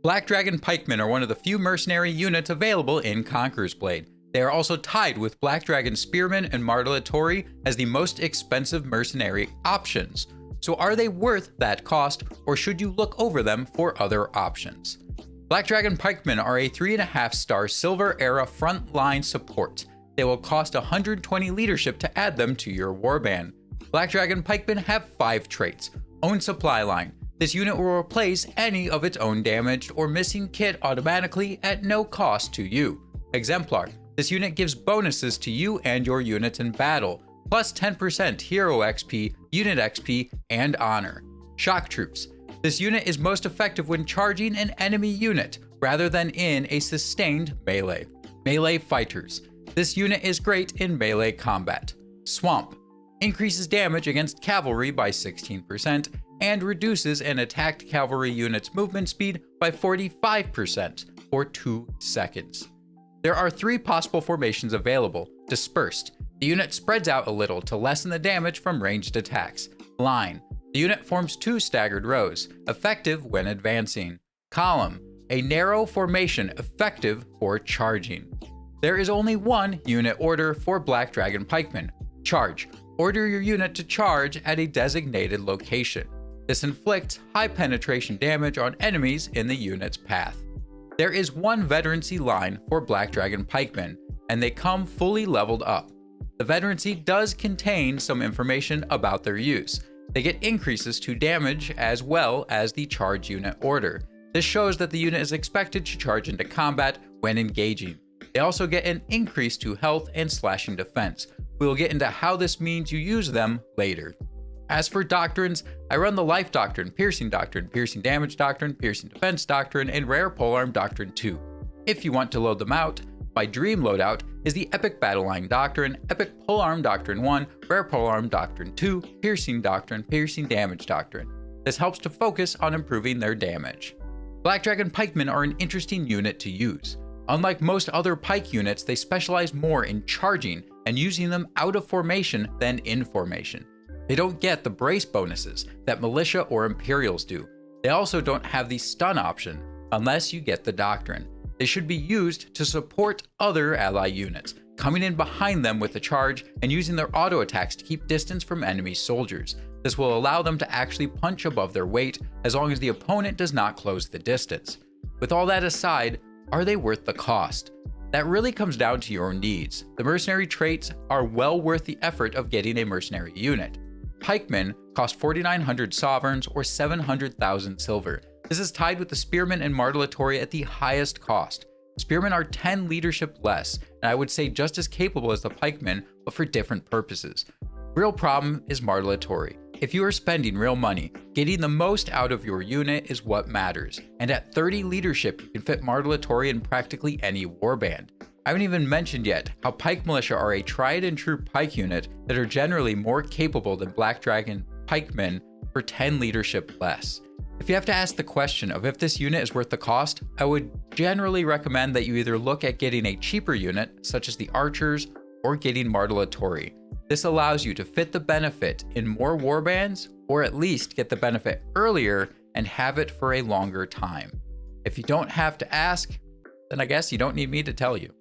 Black Dragon Pikemen are one of the few mercenary units available in Conqueror's Blade. They are also tied with Black Dragon Spearmen and Martelatori as the most expensive mercenary options. So are they worth that cost, or should you look over them for other options? Black Dragon Pikemen are a 3.5-star Silver Era frontline support. They will cost 120 leadership to add them to your warband. Black Dragon Pikemen have 5 traits. Own supply line. This unit will replace any of its own damaged or missing kit automatically at no cost to you. Exemplar. This unit gives bonuses to you and your units in battle, plus 10% hero XP, unit XP, and honor. Shock Troops. This unit is most effective when charging an enemy unit, rather than in a sustained melee. Melee Fighters. This unit is great in melee combat. Swamp. Increases damage against cavalry by 16%, and reduces an attacked cavalry unit's movement speed by 45% for 2 seconds. There are 3 possible formations available. Dispersed. The unit spreads out a little to lessen the damage from ranged attacks. Line. The unit forms 2 staggered rows, effective when advancing. Column. A narrow formation effective for charging. There is only one unit order for Black Dragon Pikemen. Charge. Order your unit to charge at a designated location. This inflicts high penetration damage on enemies in the unit's path. There is one Veterancy line for Black Dragon Pikemen, and they come fully leveled up. The Veterancy does contain some information about their use. They get increases to damage as well as the charge unit order. This shows that the unit is expected to charge into combat when engaging. They also get an increase to health and slashing defense. We will get into how this means you use them later. As for doctrines, I run the Life Doctrine, Piercing Damage Doctrine, Piercing Defense Doctrine, and Rare Polearm Doctrine 2. If you want to load them out, my dream loadout is the Epic Battle Line Doctrine, Epic Polearm Doctrine 1, Rare Polearm Doctrine 2, Piercing Doctrine, Piercing Damage Doctrine. This helps to focus on improving their damage. Black Dragon Pikemen are an interesting unit to use. Unlike most other pike units, they specialize more in charging and using them out of formation than in formation. They don't get the brace bonuses that Militia or Imperials do. They also don't have the stun option unless you get the Doctrine. They should be used to support other ally units, coming in behind them with the charge and using their auto attacks to keep distance from enemy soldiers. This will allow them to actually punch above their weight as long as the opponent does not close the distance. With all that aside, are they worth the cost? That really comes down to your needs. The mercenary traits are well worth the effort of getting a mercenary unit. Pikemen cost 4,900 sovereigns or 700,000 silver. This is tied with the Spearmen and Martelatori at the highest cost. Spearmen are 10 leadership less, and I would say just as capable as the Pikemen, but for different purposes. Real problem is Martelatori. If you are spending real money, getting the most out of your unit is what matters. And at 30 leadership, you can fit Martelatori in practically any warband. I haven't even mentioned yet how Pike Militia are a tried and true Pike unit that are generally more capable than Black Dragon Pikemen for 10 leadership less. If you have to ask the question of if this unit is worth the cost, I would generally recommend that you either look at getting a cheaper unit, such as the Archers, or getting Martelatori. This allows you to fit the benefit in more warbands, or at least get the benefit earlier and have it for a longer time. If you don't have to ask, then I guess you don't need me to tell you.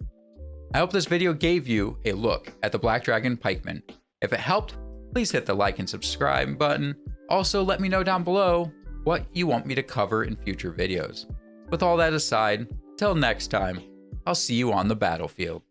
I hope this video gave you a look at the Black Dragon Pikemen. If it helped, please hit the like and subscribe button. Also, let me know down below what you want me to cover in future videos. With all that aside, till next time, I'll see you on the battlefield.